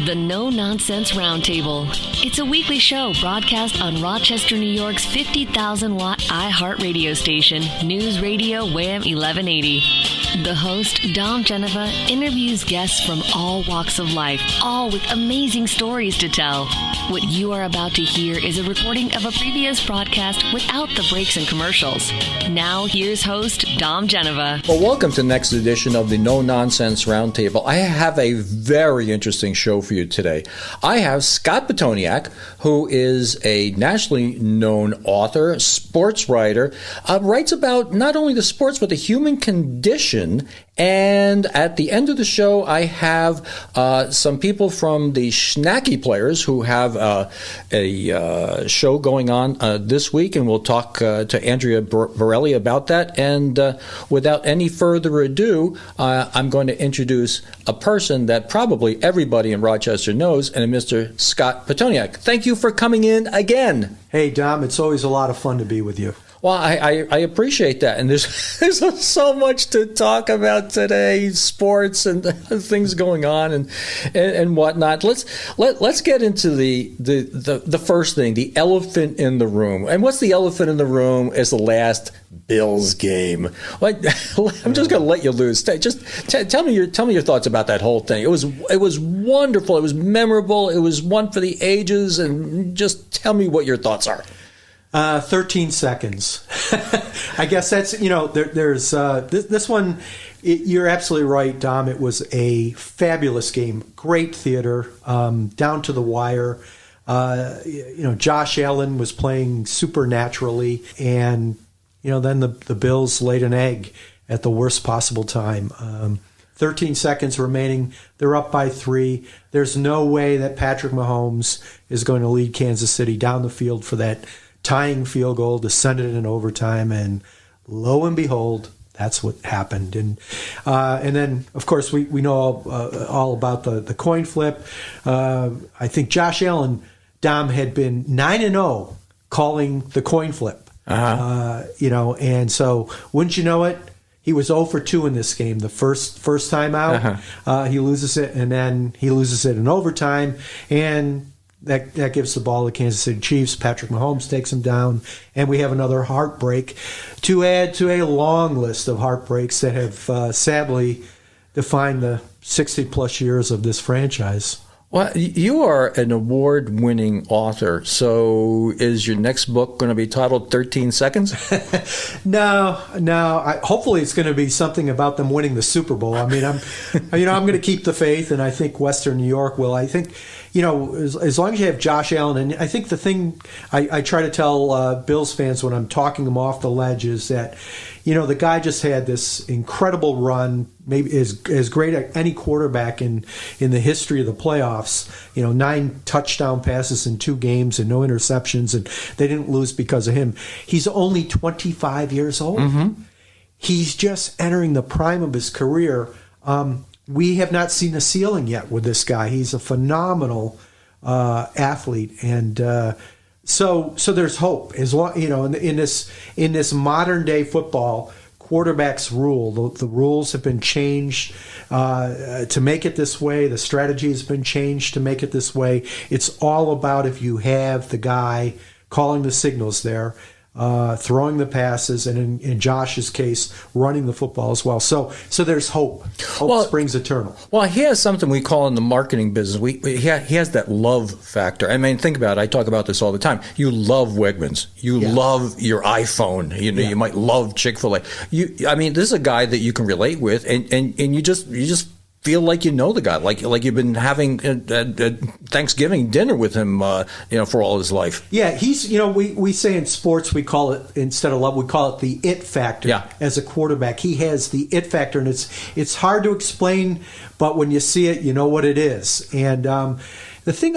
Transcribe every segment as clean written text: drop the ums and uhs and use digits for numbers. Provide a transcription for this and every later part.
The No Nonsense Roundtable. It's a weekly show broadcast on Rochester, New York's 50,000-watt iHeartRadio station, News Radio Wham 1180. The host, Dom Geneva, interviews guests from all walks of life, all with amazing stories to tell. What you are about to hear is a recording of a previous broadcast without the breaks and commercials. Now, here's host, Dom Geneva. Well, welcome to the next edition of the No Nonsense Roundtable. I have a very interesting show for you today. I have Scott Pitoniak, who is a nationally known author, sports writer, writes about not only the sports, but the human condition. And at the end of the show, I have some people from the Snacky Players who have a show going on this week, and we'll talk to Andrea Borelli about that. And without any further ado, I'm going to introduce a person that probably everybody in Rochester knows, and Mr. Scott Pitoniak. Thank you for coming in again. Hey, Dom, it's always a lot of fun to be with you. Well, I appreciate that, and there's so much to talk about today, sports and things going on and whatnot. Let's get into the first thing, the elephant in the room. And what's the elephant in the room is the last Bills game. Like, I'm just going to let you loose. Just tell me your thoughts about that whole thing. It was wonderful. It was memorable. It was one for the ages. And just tell me what your thoughts are. 13 seconds. I guess that's, there's this one, you're absolutely right, Dom. It was a fabulous game. Great theater, down to the wire. Josh Allen was playing supernaturally, and, then the Bills laid an egg at the worst possible time. 13 seconds remaining. They're up by 3. There's no way that Patrick Mahomes is going to lead Kansas City down the field for that tying field goal to send it in overtime, and lo and behold, that's what happened. And then, of course, we know all about the coin flip. I think Josh Allen, Dom, had been 9-0 calling the coin flip. And so wouldn't you know it, he was 0 for 2 in this game. The first time out, he loses it, and then he loses it in overtime, and That gives the ball to the Kansas City Chiefs. Patrick Mahomes takes him down, and we have another heartbreak to add to a long list of heartbreaks that have sadly defined the 60-plus years of this franchise. Well, you are an award-winning author, so is your next book going to be titled 13 Seconds? No. Hopefully it's going to be something about them winning the Super Bowl. I mean, I'm going to keep the faith, and I think Western New York will. I think, as long as you have Josh Allen, and I think the thing I try to tell Bills fans when I'm talking them off the ledge is that, the guy just had this incredible run, maybe as great as any quarterback in the history of the playoffs. 9 touchdown passes in 2 games and no interceptions, and they didn't lose because of him. He's only 25 years old. Mm-hmm. He's just entering the prime of his career. We have not seen a ceiling yet with this guy. He's a phenomenal athlete, and so there's hope. As long, in this modern day football, quarterbacks rule. The rules have been changed to make it this way. The strategy has been changed to make it this way. It's all about if you have the guy calling the signals there, throwing the passes, and in Josh's case, running the football as well. So there's hope. Hope springs eternal. Well, he has something we call in the marketing business. He has that love factor. I mean, think about it. I talk about this all the time. You love Wegmans. You love your iPhone. You might love Chick-fil-A. This is a guy that you can relate with, and you just feel like you know the guy, like you've been having Thanksgiving dinner with him, for all his life. Yeah, he's, we say in sports, we call it, instead of love, we call it the it factor. Yeah. As a quarterback, he has the it factor, and it's hard to explain, but when you see it, you know what it is. And the thing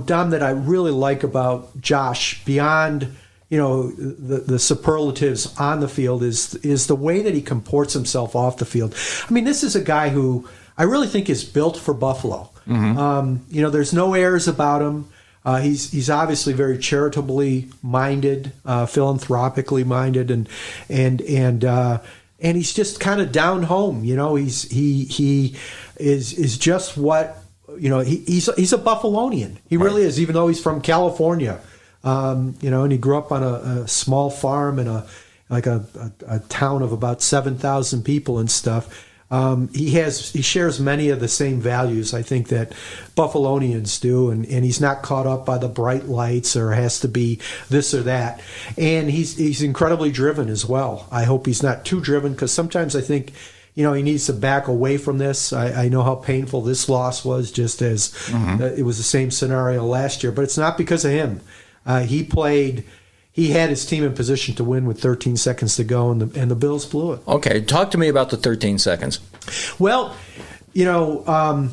Dom, that I really like about Josh, beyond the superlatives on the field, is the way that he comports himself off the field. I mean, this is a guy who I really think is built for Buffalo. Mm-hmm. There's no airs about him. He's obviously very charitably minded, philanthropically minded, and he's just kind of down home. He is just what he's a Buffalonian. He really is, even though he's from California. And he grew up on a small farm in a town of about 7,000 people and stuff. He shares many of the same values, I think, that Buffalonians do, and he's not caught up by the bright lights or has to be this or that. And he's incredibly driven as well. I hope he's not too driven, because sometimes I think, he needs to back away from this. I know how painful this loss was, just as it was the same scenario last year. But it's not because of him. He had his team in position to win with 13 seconds to go, and the Bills blew it. Okay, talk to me about the 13 seconds. Well, here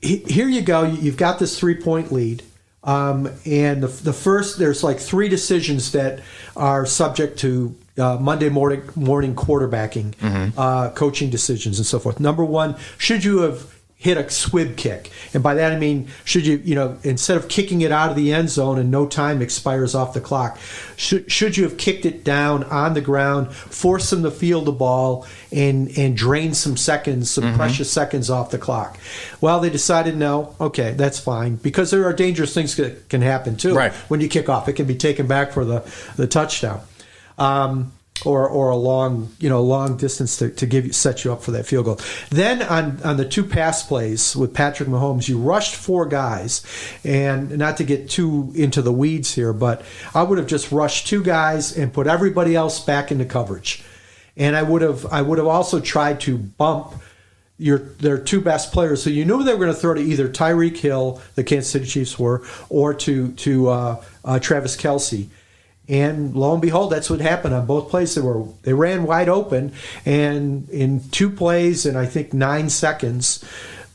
you go. You've got this 3-point lead. And the first, there's like 3 decisions that are subject to Monday morning quarterbacking, coaching decisions and so forth. Number 1, should you have hit a swib kick? And by that I mean, should you, instead of kicking it out of the end zone and no time expires off the clock, should you have kicked it down on the ground, force them to field the ball, and drain some seconds, some precious seconds off the clock? Well, they decided no. Okay, that's fine, because there are dangerous things that can happen too. Right. When you kick off, it can be taken back for the touchdown. Or a long distance to set you up for that field goal. Then on the 2 pass plays with Patrick Mahomes, you rushed 4 guys, and not to get too into the weeds here, but I would have just rushed 2 guys and put everybody else back into coverage. And I would have also tried to bump their 2 best players, so you knew they were going to throw to either Tyreek Hill, the Kansas City Chiefs were, or to Travis Kelce. And lo and behold, that's what happened on both plays. They ran wide open, and in 2 plays and I think 9 seconds,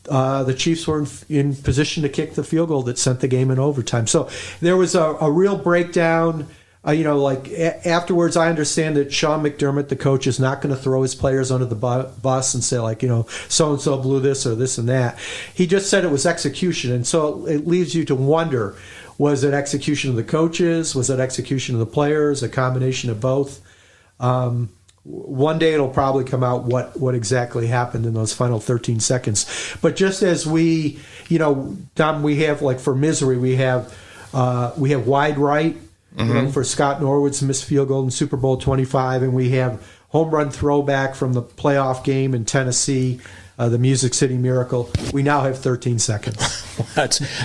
the Chiefs were in position to kick the field goal that sent the game in overtime. So there was a real breakdown. Afterwards, I understand that Sean McDermott, the coach, is not going to throw his players under the bus and say, so-and-so blew this or this and that. He just said it was execution. And so it leaves you to wonder, was it execution of the coaches? Was it execution of the players? A combination of both? One day it'll probably come out what exactly happened in those final 13 seconds. But just as we, Dom, we have, for misery, we have wide right, for Scott Norwood's missed field goal in Super Bowl 25, and we have home run throwback from the playoff game in Tennessee, the Music City Miracle. We now have 13 seconds.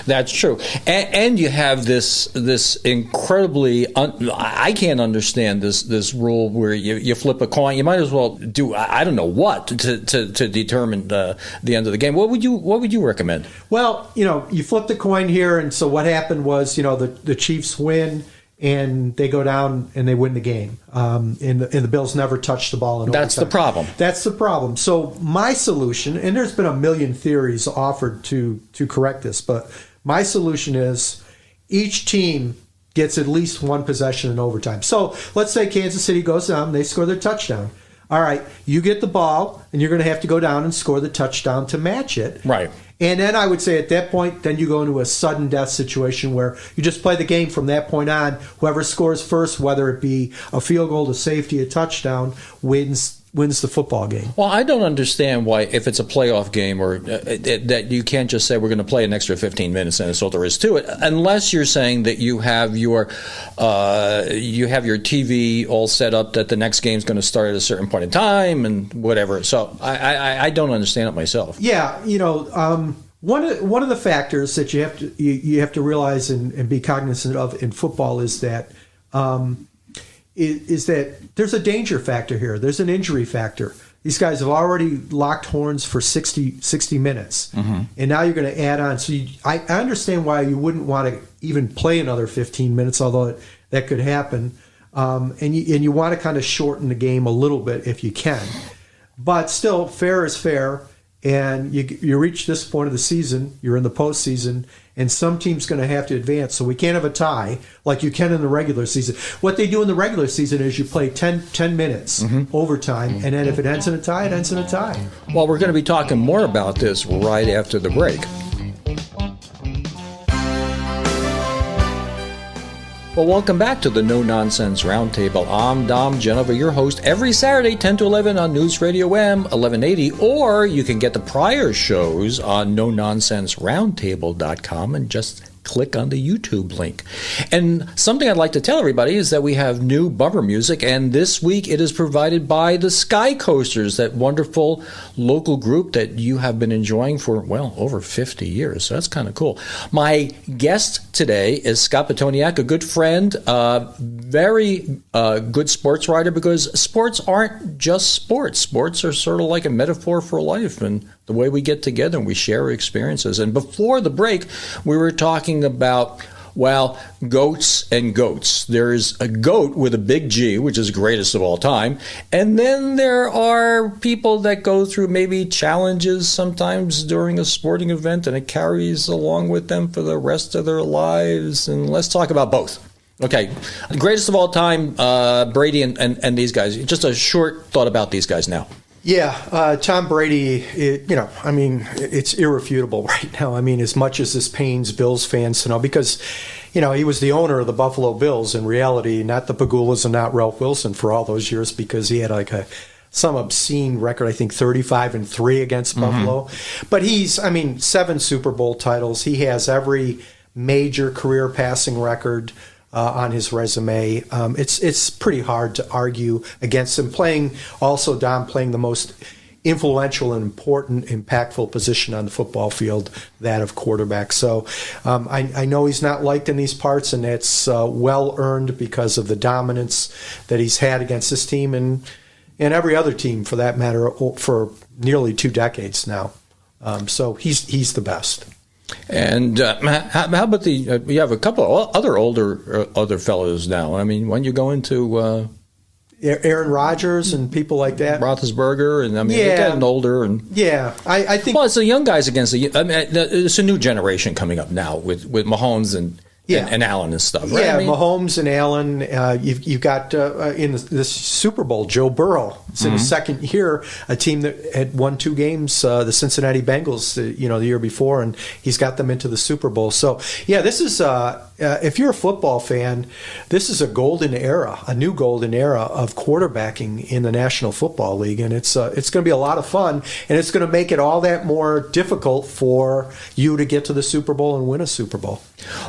That's true, and you have this incredibly I can't understand this rule where you flip a coin. You might as well do I don't know what to determine the end of the game. What would you recommend? Well, you flip the coin here, and so what happened was the Chiefs win, and they go down and they win the game. And the Bills never touched the ball in overtime. That's the problem. That's the problem. So my solution, and there's been a million theories offered to correct this, but my solution is each team gets at least 1 possession in overtime. So let's say Kansas City goes down, they score their touchdown. All right, you get the ball, and you're going to have to go down and score the touchdown to match it. Right. And then I would say at that point, then you go into a sudden death situation where you just play the game from that point on. Whoever scores first, whether it be a field goal, a safety, a touchdown, wins the football game. Well, I don't understand why, if it's a playoff game, or that you can't just say we're going to play an extra 15 minutes and that's all there is to it, unless you're saying that you have your TV all set up that the next game's going to start at a certain point in time and whatever. So I don't understand it myself. Yeah, one of the factors that you have to realize and be cognizant of in football is that there's a danger factor here. There's an injury factor. These guys have already locked horns for 60 minutes, and now you're going to add on. So I understand why you wouldn't want to even play another 15 minutes, although that could happen. And you want to kind of shorten the game a little bit if you can. But still, fair is fair. And you reach this point of the season, you're in the postseason, and some team's going to have to advance. So we can't have a tie like you can in the regular season. What they do in the regular season is you play 10 minutes overtime, and then if it ends in a tie, it ends in a tie. Well, we're going to be talking more about this right after the break. Well, welcome back to the No Nonsense Roundtable. I'm Dom Genova, your host, every Saturday, 10 to 11 on News Radio M 1180, or you can get the prior shows on nononsenseroundtable.com and just click on the YouTube link. And something I'd like to tell everybody is that we have new bumper music, and this week it is provided by the Sky Coasters, that wonderful local group that you have been enjoying for, well, over 50 years. So that's kind of cool. My guest today is Scott Pitoniak, a good friend, very good sports writer, because sports aren't just sports. Sports are sort of like a metaphor for life and the way we get together and we share experiences. And before the break, we were talking about, well, goats and goats. There's a goat with a big G, which is greatest of all time. And then there are people that go through maybe challenges sometimes during a sporting event, and it carries along with them for the rest of their lives. And let's talk about both. Okay, the greatest of all time, Brady and these guys. Just a short thought about these guys now. Yeah, Tom Brady, it's irrefutable right now. I mean, as much as this pains Bills fans to know, because, he was the owner of the Buffalo Bills in reality, not the Pagulas and not Ralph Wilson for all those years, because he had some obscene record, I think 35-3 against Buffalo. But he's, 7 Super Bowl titles. He has every major career passing record on his resume. It's pretty hard to argue against him. Playing the most influential and important, impactful position on the football field, that of quarterback. So I know he's not liked in these parts, and it's well earned because of the dominance that he's had against this team and every other team, for that matter, for nearly 2 decades now. So he's the best. And how about you have a couple of other fellows now. I mean, when you go into Aaron Rodgers and people like that, Roethlisberger, and they're getting older, and I think. Well, it's the young guys against it's a new generation coming up now with Mahomes and Allen and stuff, right? Yeah, Mahomes and Allen. You've got in this Super Bowl, Joe Burrow. It's in his second year, a team that had won 2 games, the Cincinnati Bengals, the year before, and he's got them into the Super Bowl. So, this is if you're a football fan, this is a new golden era of quarterbacking in the National Football League, and it's going to be a lot of fun, and it's going to make it all that more difficult for you to get to the Super Bowl and win a Super Bowl.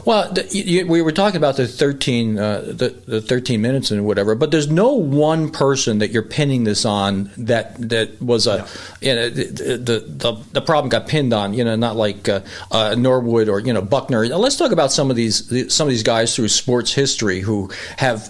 Well, we were talking about the 13 minutes and whatever, but there's no one person that you're pinning this on that was the problem got pinned on. Not like Norwood or Buckner. Let's talk about some of these guys through sports history who have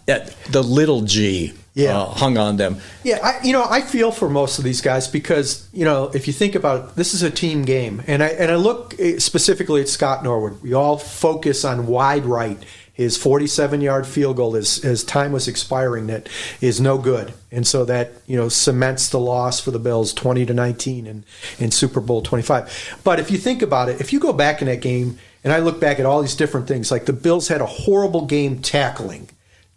the little G. Hung on them. Yeah, I feel for most of these guys because, if you think about it, this is a team game. And I look specifically at Scott Norwood. We all focus on wide right. His 47-yard field goal as time was expiring that is no good. And so that, cements the loss for the Bills 20-19 in Super Bowl 25. But if you think about it, if you go back in that game, and I look back at all these different things, like the Bills had a horrible game tackling.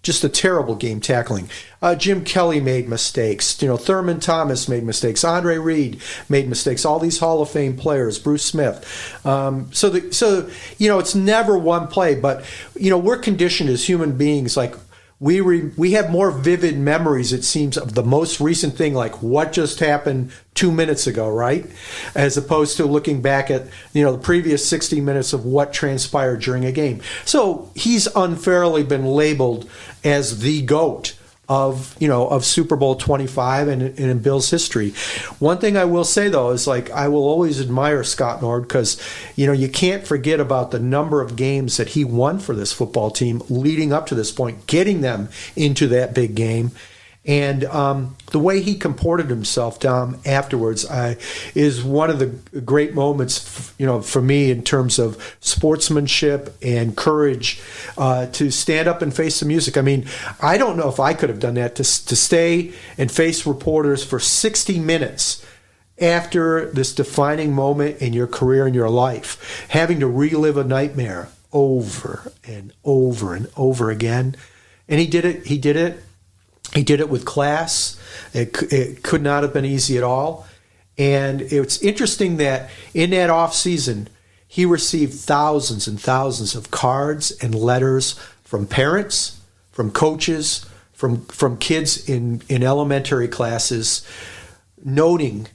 Just a terrible game tackling. Jim Kelly made mistakes. Thurman Thomas made mistakes. Andre Reed made mistakes. All these Hall of Fame players. Bruce Smith. So it's never one play. But we're conditioned as human beings. Like we have more vivid memories, it seems, of the most recent thing, like what just happened 2 minutes ago, right? As opposed to looking back at the previous 60 minutes of what transpired during a game. So he's unfairly been labeled as the GOAT of Super Bowl 25 and in Bills history. One thing I will say though is I will always admire Scott Norwood because you can't forget about the number of games that he won for this football team leading up to this point, getting them into that big game. And the way he comported himself, Dom, afterwards is one of the great moments, for me in terms of sportsmanship and courage to stand up and face the music. I mean, I don't know if I could have done that, to stay and face reporters for 60 minutes after this defining moment in your career and your life, having to relive a nightmare over and over and over again. And he did it. He did it with class. It could not have been easy at all. And it's interesting that in that off season, he received thousands and thousands of cards and letters from parents, from coaches, from kids in elementary classes, noting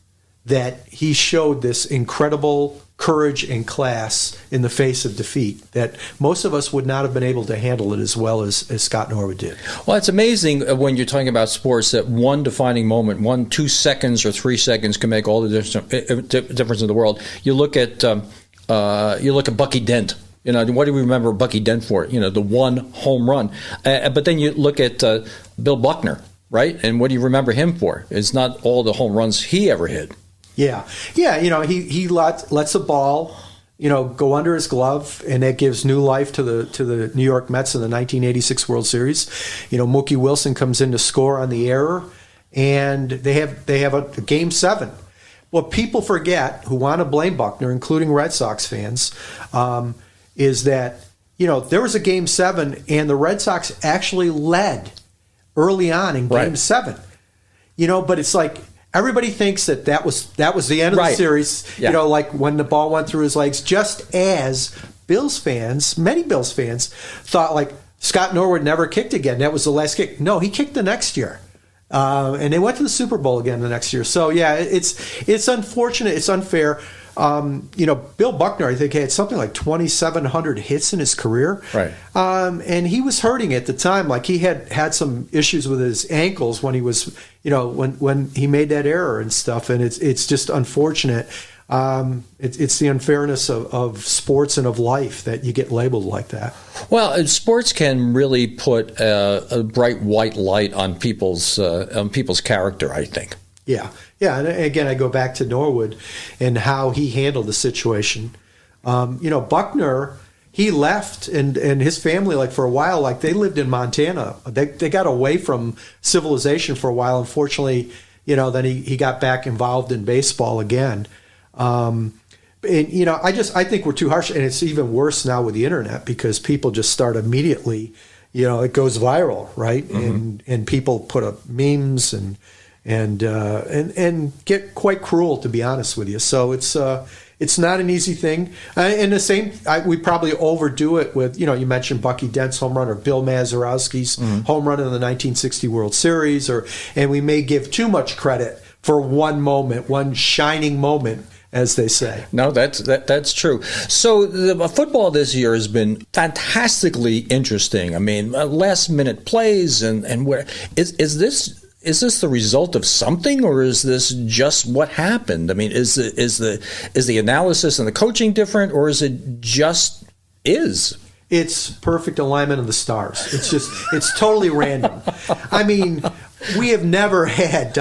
that he showed this incredible courage and class in the face of defeat that most of us would not have been able to handle it as well as Scott Norwood did. Well, it's amazing when you're talking about sports that one defining moment, 2 seconds or 3 seconds can make all the difference in the world. You look at Bucky Dent. You know, what do we remember Bucky Dent for? You know, the one home run. But then you look at Bill Buckner, right? And what do you remember him for? It's not all the home runs he ever hit. Yeah. You know, he lets a ball, you know, go under his glove, and that gives new life to the New York Mets in the 1986 World Series. You know, Mookie Wilson comes in to score on the error, and they have a Game 7. What people forget, who want to blame Buckner, including Red Sox fans, is that, you know, there was a Game 7, and the Red Sox actually led early on in Game 7. You know, but it's like, everybody thinks that was the end of the series, you know, like when the ball went through his legs, just as many Bills fans, thought like Scott Norwood never kicked again. That was the last kick. No, he kicked the next year. And they went to the Super Bowl again the next year. So, yeah, it's unfortunate. It's unfair. You know, Bill Buckner, I think, had something like 2,700 hits in his career. Right. And he was hurting at the time. Like, he had some issues with his ankles when he was, you know, when he made that error and stuff. And it's just unfortunate. It's the unfairness of sports and of life that you get labeled like that. Well, sports can really put a bright white light on people's character, I think. Yeah. And again, I go back to Norwood and how he handled the situation. You know, Buckner, he left, and his family, like, for a while, like, they lived in Montana. They got away from civilization for a while. Unfortunately, you know, then he got back involved in baseball again. And, you know, I think we're too harsh, and it's even worse now with the internet because people just start immediately, you know, it goes viral, right? Mm-hmm. And people put up memes and get quite cruel, to be honest with you. So it's not an easy thing. And the same, we probably overdo it with, you know, you mentioned Bucky Dent's home run or Bill Mazeroski's home run in the 1960 World Series, and we may give too much credit for one moment, one shining moment, as they say. No, that's true. So the football this year has been fantastically interesting. I mean, last minute plays and where is this the result of something, or is this just what happened? I mean, is the analysis and the coaching different, or is it just is? It's perfect alignment of the stars. It's totally random. I mean, we've never had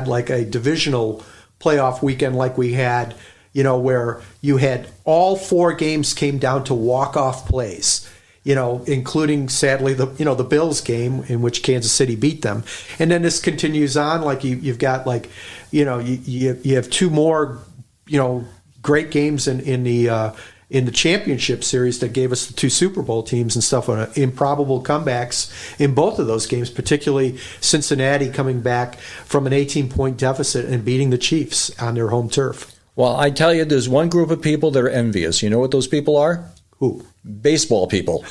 like a divisional playoff weekend like we had, you know, where you had all 4 games came down to walk-off plays. You know, including, sadly, the Bills game in which Kansas City beat them. And then this continues on, like you've got, like, you know, you have 2 more, you know, great games in the championship series that gave us the 2 Super Bowl teams and stuff on improbable comebacks in both of those games, particularly Cincinnati coming back from an 18-point deficit and beating the Chiefs on their home turf. Well, I tell you, there's one group of people that are envious. You know what those people are? Who? Baseball people.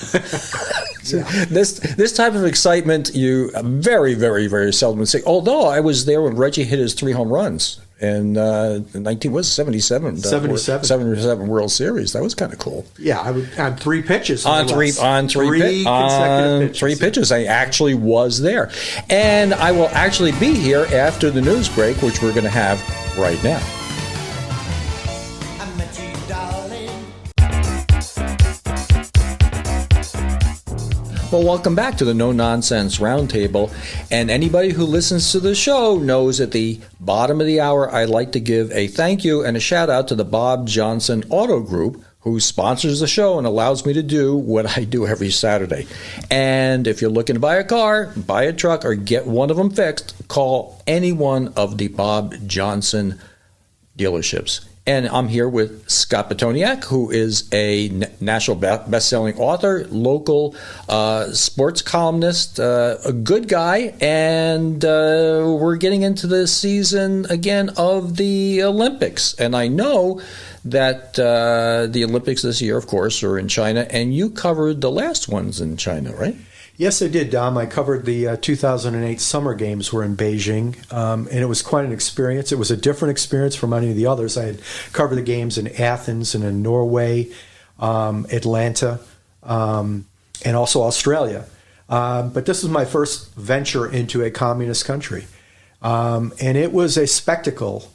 This type of excitement you very, very, very seldom see. Although I was there when Reggie hit his 3 home runs in 77 World Series. That was kind of cool. Yeah, on 3 pitches. On three pitches. I actually was there, and I will actually be here after the news break, which we're going to have right now. Well, welcome back to the No Nonsense Roundtable. And anybody who listens to the show knows at the bottom of the hour, I'd like to give a thank you and a shout out to the Bob Johnson Auto Group, who sponsors the show and allows me to do what I do every Saturday. And if you're looking to buy a car, buy a truck, or get one of them fixed, call any one of the Bob Johnson dealerships. And I'm here with Scott Pitoniak, who is a national best-selling author, local sports columnist, a good guy, and we're getting into the season again of the Olympics. And I know that the Olympics this year, of course, are in China, and you covered the last ones in China, right? Yes, I did, Dom. I covered the 2008 Summer Games were in Beijing, and it was quite an experience. It was a different experience from any of the others. I had covered the games in Athens and in Norway, Atlanta, and also Australia. But this was my first venture into a communist country. And it was a spectacle.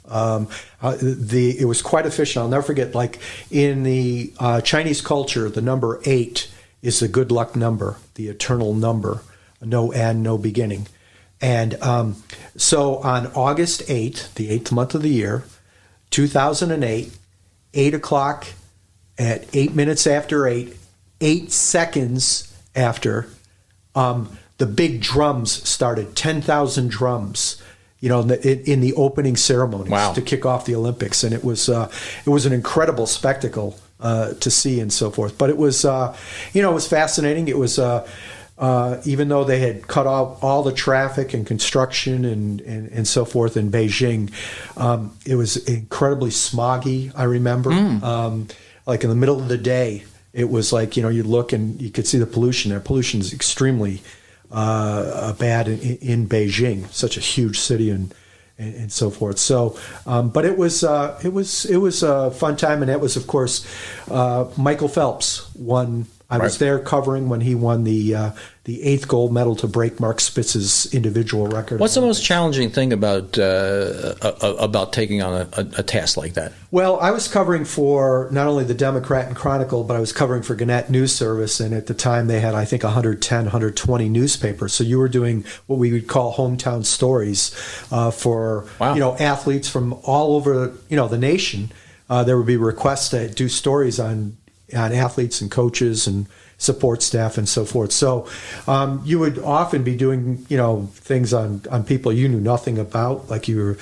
It was quite efficient. I'll never forget, like in the Chinese culture, the number 8 is the good luck number, the eternal number, no end, no beginning. And so on August 8th, the 8th month of the year, 2008, 8 o'clock at 8 minutes after 8, 8 seconds after, the big drums started, 10,000 drums, in the opening ceremonies to kick off the Olympics. And it was an incredible spectacle to see and so forth. But it was, it was fascinating. It was, even though they had cut off all the traffic and construction and so forth in Beijing, it was incredibly smoggy, I remember. Like in the middle of the day, it was like, you'd look and you could see the pollution there. Pollution is extremely bad in Beijing, such a huge city and so forth. So, but it was a fun time, and that was, of course, Michael Phelps won. I was there covering when he won the 8th gold medal to break Mark Spitz's individual record. What's the most challenging thing about taking on a task like that? Well, I was covering for not only the Democrat and Chronicle, but I was covering for Gannett News Service, and at the time they had, I think, 110, 120 newspapers. So you were doing what we would call hometown stories for athletes from all over the nation. There would be requests to do stories on athletes and coaches and support staff and so forth. So you would often be doing, things on people you knew nothing about, like you were,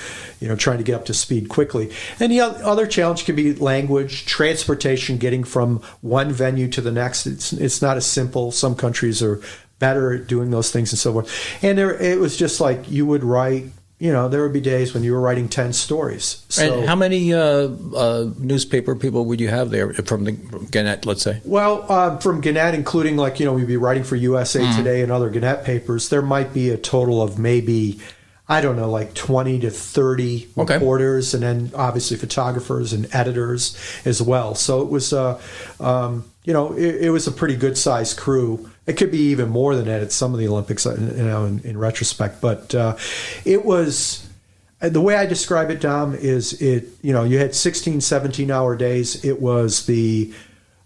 trying to get up to speed quickly. And the other challenge can be language, transportation, getting from one venue to the next. It's not as simple. Some countries are better at doing those things and so forth. And it was just like you would write, there would be days when you were writing 10 stories. So, and how many newspaper people would you have there from the Gannett, let's say? Well, from Gannett, including we'd be writing for USA Today and other Gannett papers, there might be a total of maybe, I don't know, like 20 to 30 reporters, and then obviously photographers and editors as well. So it was, it was a pretty good sized crew. It could be even more than that at some of the Olympics, in retrospect. But it was, the way I describe it, Dom, is you had 16, 17-hour days. It was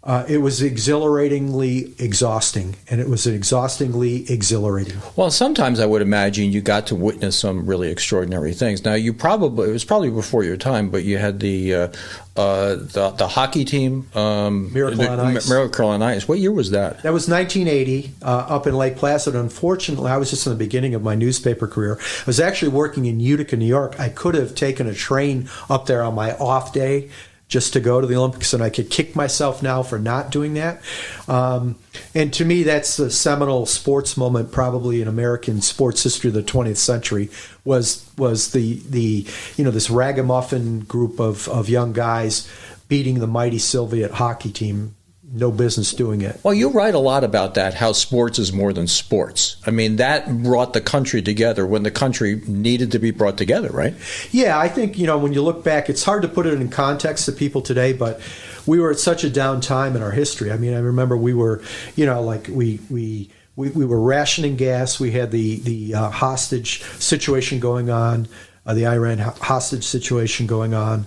exhilaratingly exhausting, and it was exhaustingly exhilarating. Well, sometimes I would imagine you got to witness some really extraordinary things. Now, it was probably before your time, but you had the hockey team, Miracle on Ice. Miracle on Ice. What year was that? That was 1980, up in Lake Placid. Unfortunately, I was just in the beginning of my newspaper career. I was actually working in Utica, New York. I could have taken a train up there on my off day just to go to the Olympics, and I could kick myself now for not doing that. And to me, that's the seminal sports moment probably in American sports history of the 20th century, was the this ragamuffin group of young guys beating the mighty Soviet hockey team. No business doing it. Well, you write a lot about that, how sports is more than sports. I mean, that brought the country together when the country needed to be brought together, right? Yeah, I think, when you look back, it's hard to put it in context to people today, but we were at such a down time in our history. I mean, I remember we were, we were rationing gas. We had the hostage situation going on, the Iran hostage situation going on.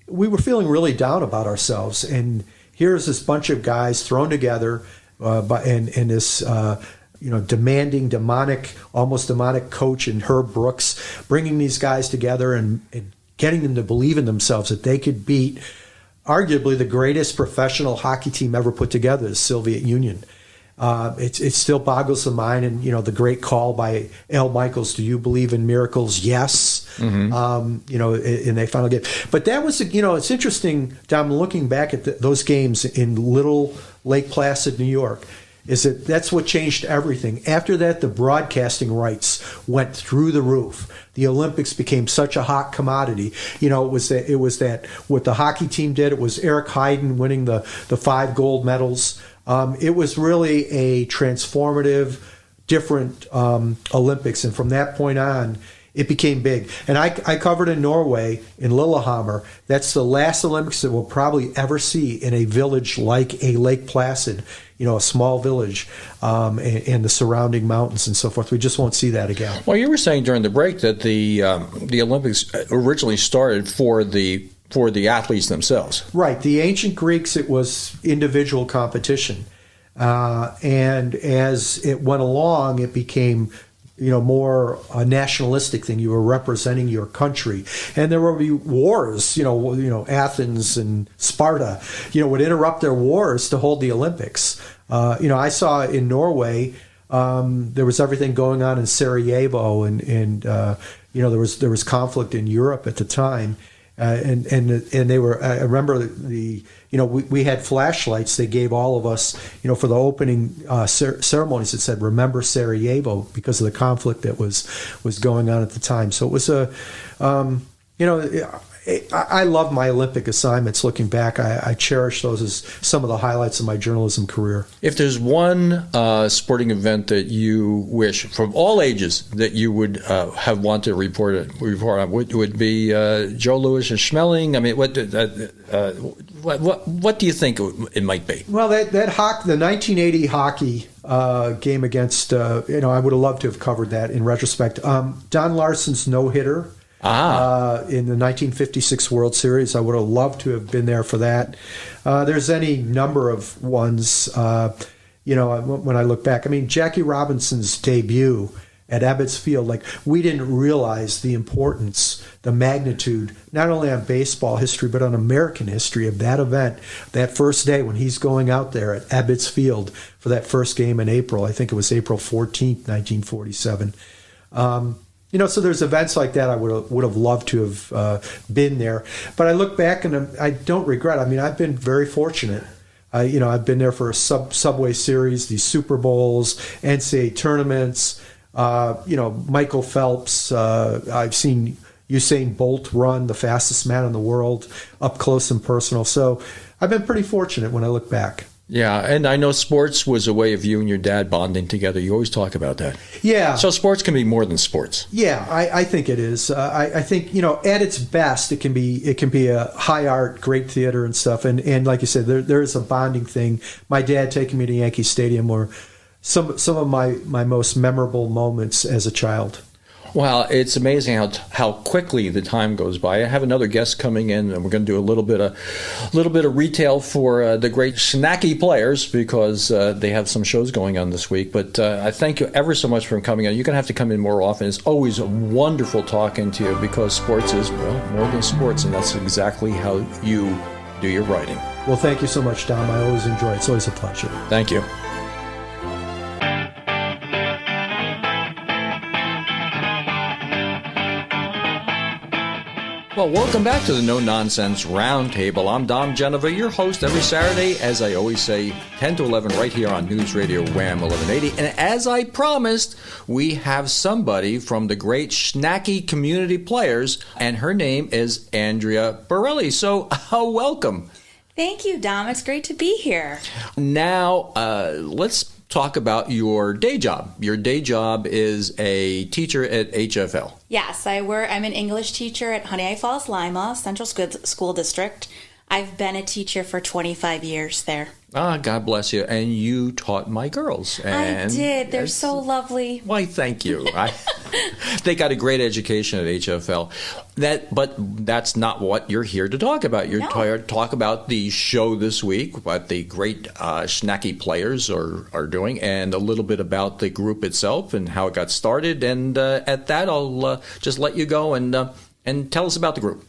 We were feeling really down about ourselves, and here's this bunch of guys thrown together and this demanding, almost demonic coach in Herb Brooks, bringing these guys together and getting them to believe in themselves that they could beat arguably the greatest professional hockey team ever put together, the Soviet Union. It still boggles the mind, and the great call by Al Michaels, "Do you believe in miracles?" Yes. Mm-hmm. In the final game. But that was, it's interesting, Dom, looking back at those games in Little Lake Placid, New York. is that that's what changed everything. After that, the broadcasting rights went through the roof. The Olympics became such a hot commodity. It was that what the hockey team did. It was Eric Heiden winning the 5 gold medals. It was really a transformative, different Olympics, and from that point on, it became big. And I covered in Norway, in Lillehammer. That's the last Olympics that we'll probably ever see in a village like a Lake Placid, a small village, and the surrounding mountains and so forth. We just won't see that again. Well, you were saying during the break that the Olympics originally started for the athletes themselves. Right. The ancient Greeks, it was individual competition. And as it went along, it became more a nationalistic thing. You were representing your country, and there would be wars. Athens and Sparta, would interrupt their wars to hold the Olympics. I saw in Norway there was everything going on in Sarajevo, and there was conflict in Europe at the time. And they were. I remember we had flashlights they gave all of us for the opening ceremonies. It said "Remember Sarajevo" because of the conflict that was going on at the time. So it was I love my Olympic assignments. Looking back, I cherish those as some of the highlights of my journalism career. If there's one sporting event that you wish, from all ages, that you would have wanted to report on, would be Joe Louis or Schmeling? I mean, what do you think it might be? Well, that the 1980 hockey game against I would have loved to have covered that. In retrospect, Don Larsen's no-hitter. In the 1956 World Series. I would have loved to have been there for that. There's any number of ones, when I look back. I mean, Jackie Robinson's debut at Ebbets Field, we didn't realize the importance, the magnitude, not only on baseball history, but on American history of that event, that first day when he's going out there at Ebbets Field for that first game in April. I think it was April 14th, 1947. So there's events like that I would have loved to have been there. But I look back and I don't regret. I mean, I've been very fortunate. I've been there for a Subway Series, these Super Bowls, NCAA tournaments. Michael Phelps. I've seen Usain Bolt run, the fastest man in the world, up close and personal. So I've been pretty fortunate when I look back. Yeah, and I know sports was a way of you and your dad bonding together. You always talk about that. Yeah. So sports can be more than sports. Yeah, I think it is. I think at its best, it can be a high art, great theater and stuff. And like you said, there is a bonding thing. My dad taking me to Yankee Stadium were some of my most memorable moments as a child. Well, it's amazing how quickly the time goes by. I have another guest coming in, and we're going to do a little bit of retail for the great snacky players because they have some shows going on this week. But I thank you ever so much for coming on. You're going to have to come in more often. It's always wonderful talking to you because sports is, more than sports, and that's exactly how you do your writing. Well, thank you so much, Dom. I always enjoy it. It's always a pleasure. Thank you. Well, welcome back to the No Nonsense Roundtable. I'm Dom Genova, your host every Saturday, as I always say, 10 to 11 right here on News Radio Wham 1180. And as I promised, we have somebody from the great Schnacky Community Players, and her name is Andrea Borelli. So, welcome. Thank you, Dom. It's great to be here. Now, let's talk about your day job. Your day job is a teacher at HFL. Yes, I'm an English teacher at Honey Falls, Lima, Central School District. I've been a teacher for 25 years there. God bless you. And you taught my girls. And I did. They're so lovely. Why, thank you. They got a great education at HFL. But that's not what you're here to talk about. You're here to talk about the show this week, what the great Schnacky players are doing, and a little bit about the group itself and how it got started. And at that, I'll just let you go and tell us about the group.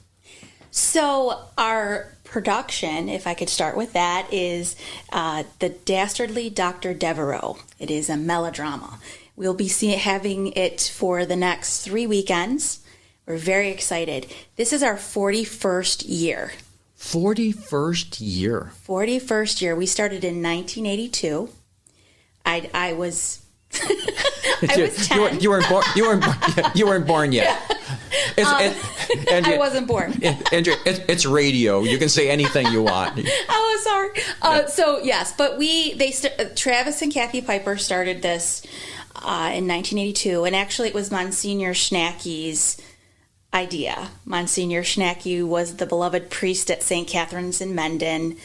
So our production, if I could start with that, is The Dastardly Dr. Devereaux. It is a melodrama. We'll be having it for the next 3 weekends. We're very excited. This is our 41st year. 41st year. 41st year. We started in 1982. I was I was 10. You weren't born. You weren't born yet. I wasn't born. Andrea, it's radio. You can say anything you want. Oh, sorry. So yes, but Travis and Kathy Piper started this in 1982, and actually it was Monsignor Schnacky's idea. Monsignor Schnacky was the beloved priest at St. Catherine's in Mendon,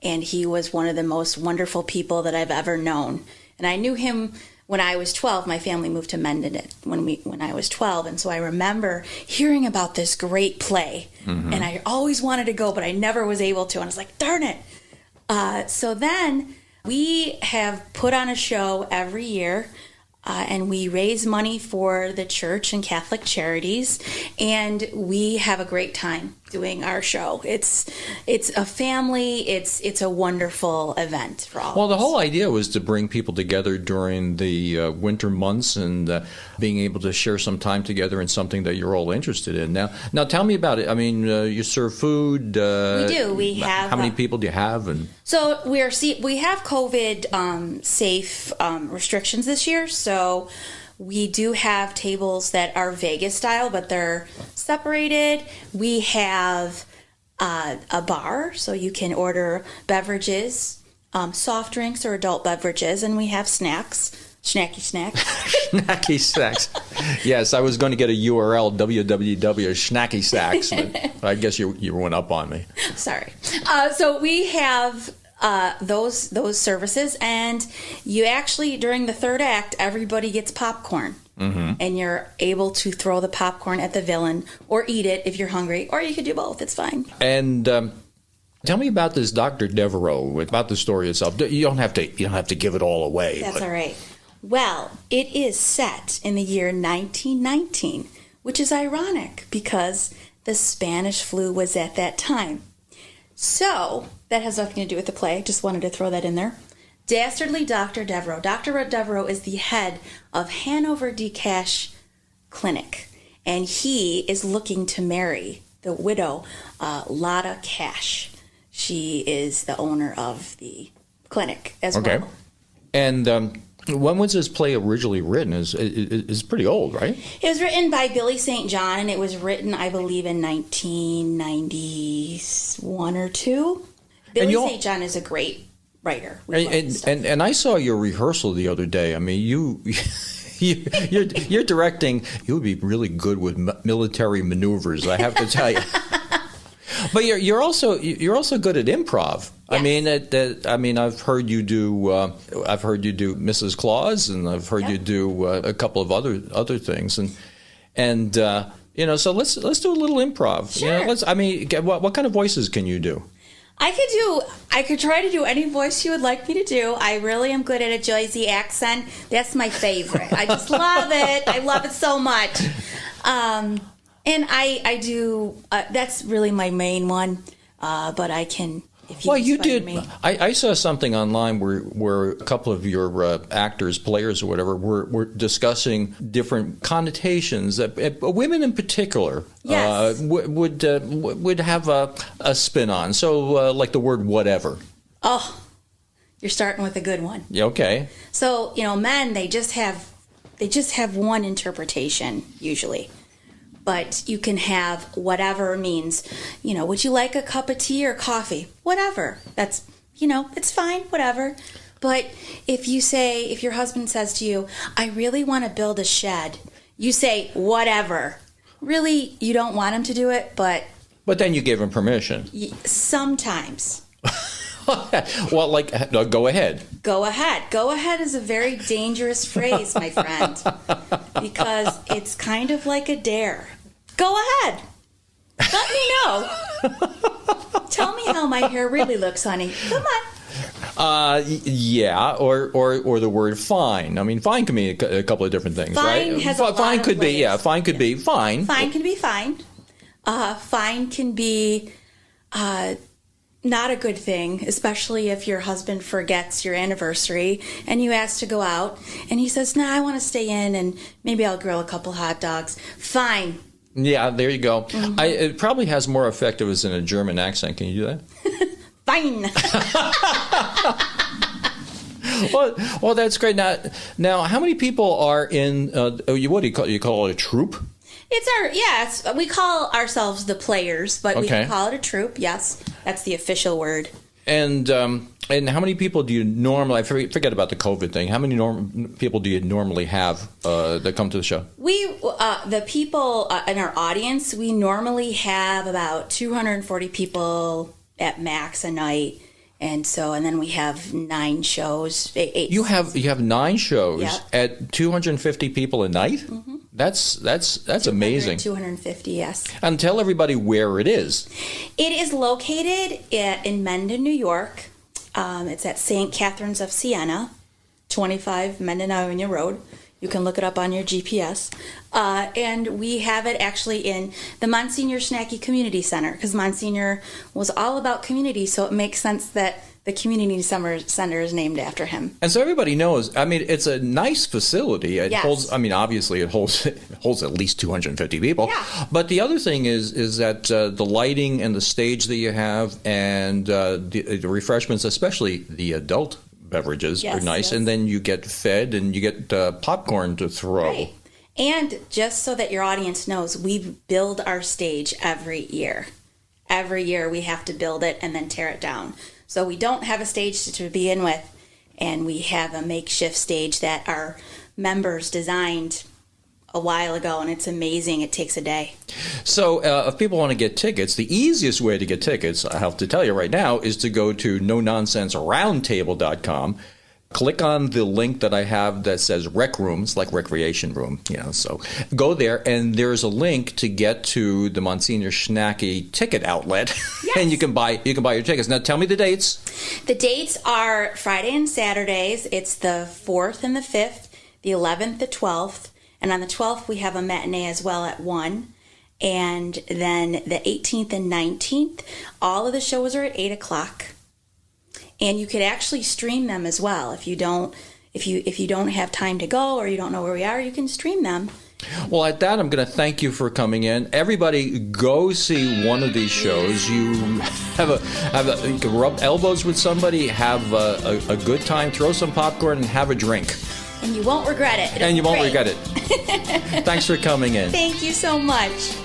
and he was one of the most wonderful people that I've ever known. And I knew him when I was 12. My family moved to Mendon when I was 12, and so I remember hearing about this great play, and I always wanted to go, but I never was able to, and I was like, darn it. So then we have put on a show every year, and we raise money for the church and Catholic charities, and we have a great time doing our show. It's a family. It's a wonderful event for all. Well, of the us. whole idea was to bring people together during the winter months and being able to share some time together in something that you're all interested in. Now, tell me about it. I mean, you serve food. We do. We have. How many people do you have? And so we have COVID safe restrictions this year. So we do have tables that are Vegas style, but they're separated. We have a bar, so you can order beverages, soft drinks or adult beverages, and we have snacks, snacky snacks. Snacky snacks. Yes, I was going to get a URL, www.snacky snacks, but I guess you went up on me. Sorry. So we have those services, and you actually, during the third act, everybody gets popcorn. And you're able to throw the popcorn at the villain or eat it if you're hungry, or you could do both. It's fine. And tell me about this Dr. Devereaux, about the story itself. You don't have to give it all away. That's all right. Well, it is set in the year 1919, which is ironic because the Spanish flu was at that time. So that has nothing to do with the play. Just wanted to throw that in there. Dastardly Dr. Devereaux. Dr. Devereaux is the head of Hanover DeCash Clinic, and he is looking to marry the widow, Lotta Cash. She is the owner of the clinic as well. Okay. And when was this play originally written? It's pretty old, right? It was written by Billy St. John, and it was written, I believe, in 1991 or 2. Billy St. John is a great writer. And I saw your rehearsal the other day. I mean, you're directing. You would be really good with military maneuvers, I have to tell you. But you're also good at improv. Yes. I mean, I've heard you do Mrs. Claus, and I've heard you do a couple of other things, and so let's do a little improv. Sure. What kind of voices can you do? I could try to do any voice you would like me to do. I really am good at a Jersey accent. That's my favorite. I just love it. I love it so much. And I do, that's really my main one. But I can, if you inspire me. I saw something online where a couple of your actors, players or whatever, were discussing different connotations that women in particular yes. would have a spin on. So like the word whatever. Oh, you're starting with a good one. Yeah, okay. So, men, they just have one interpretation usually. But you can have whatever means, would you like a cup of tea or coffee? Whatever. That's, it's fine, whatever. But if your husband says to you, I really want to build a shed, you say, whatever. Really, you don't want him to do it, but... But then you give him permission. Sometimes. Well, go ahead. Go ahead. Go ahead is a very dangerous phrase, my friend, because it's kind of like a dare. Go ahead. Let me know. Tell me how my hair really looks, honey. Come on. Yeah, or the word fine. I mean, fine can mean a couple of different things, fine right? Has a lot fine of could ways. Be, yeah. Fine could be fine. Fine can be fine. Fine can be not a good thing, especially if your husband forgets your anniversary and you ask to go out and he says, "No, I want to stay in and maybe I'll grill a couple hot dogs." Fine. Yeah, there you go. Mm-hmm. It probably has more effect if it was in a German accent. Can you do that? Fine. Well, that's great. Now, how many people are in? What do you call it? A troupe? We call ourselves the players, but we can call it a troupe. Yes, that's the official word. And how many people do you normally? I forget about the COVID thing. How many people do you normally have that come to the show? The people in our audience, we normally have about 240 people at max a night. And then we have 9 shows. 8. You have 9 shows at 250 people a night? Mm-hmm. That's amazing. 250, yes. And tell everybody where it is. It is located in Mendon, New York. It's at St. Catherine's of Siena, 25 Mendon Avenue Road. You can look it up on your GPS. And we have it actually in the Monsignor Snacky Community Center, because Monsignor was all about community, so it makes sense that the Community Center is named after him. And so everybody knows, I mean, it's a nice facility. It holds, I mean, obviously it holds at least 250 people. Yeah. But the other thing is that the lighting and the stage that you have and the refreshments, especially the adult beverages, are nice. Yes. And then you get fed and you get popcorn to throw. Right. And just so that your audience knows, we build our stage every year. Every year we have to build it and then tear it down. So we don't have a stage to begin with, and we have a makeshift stage that our members designed a while ago, and it's amazing. It takes a day. So if people want to get tickets, the easiest way to get tickets, I have to tell you right now, is to go to nononsenseroundtable.com. Click on the link that I have that says rec rooms, like recreation room, so go there, and there's a link to get to the Monsignor Snacky ticket outlet. Yes. And you can buy your tickets. Now tell me the dates. The dates are Friday and Saturdays. It's the 4th and the 5th, the 11th, the 12th, and on the 12th we have a matinee as well at 1. And then the 18th and 19th, all of the shows are at 8 o'clock. And you could actually stream them as well. If you don't have time to go or you don't know where we are, you can stream them. Well, at that, I'm going to thank you for coming in. Everybody, go see one of these shows. You you can rub elbows with somebody, have a good time, throw some popcorn, and have a drink. And you won't regret it. Regret it. Thanks for coming in. Thank you so much.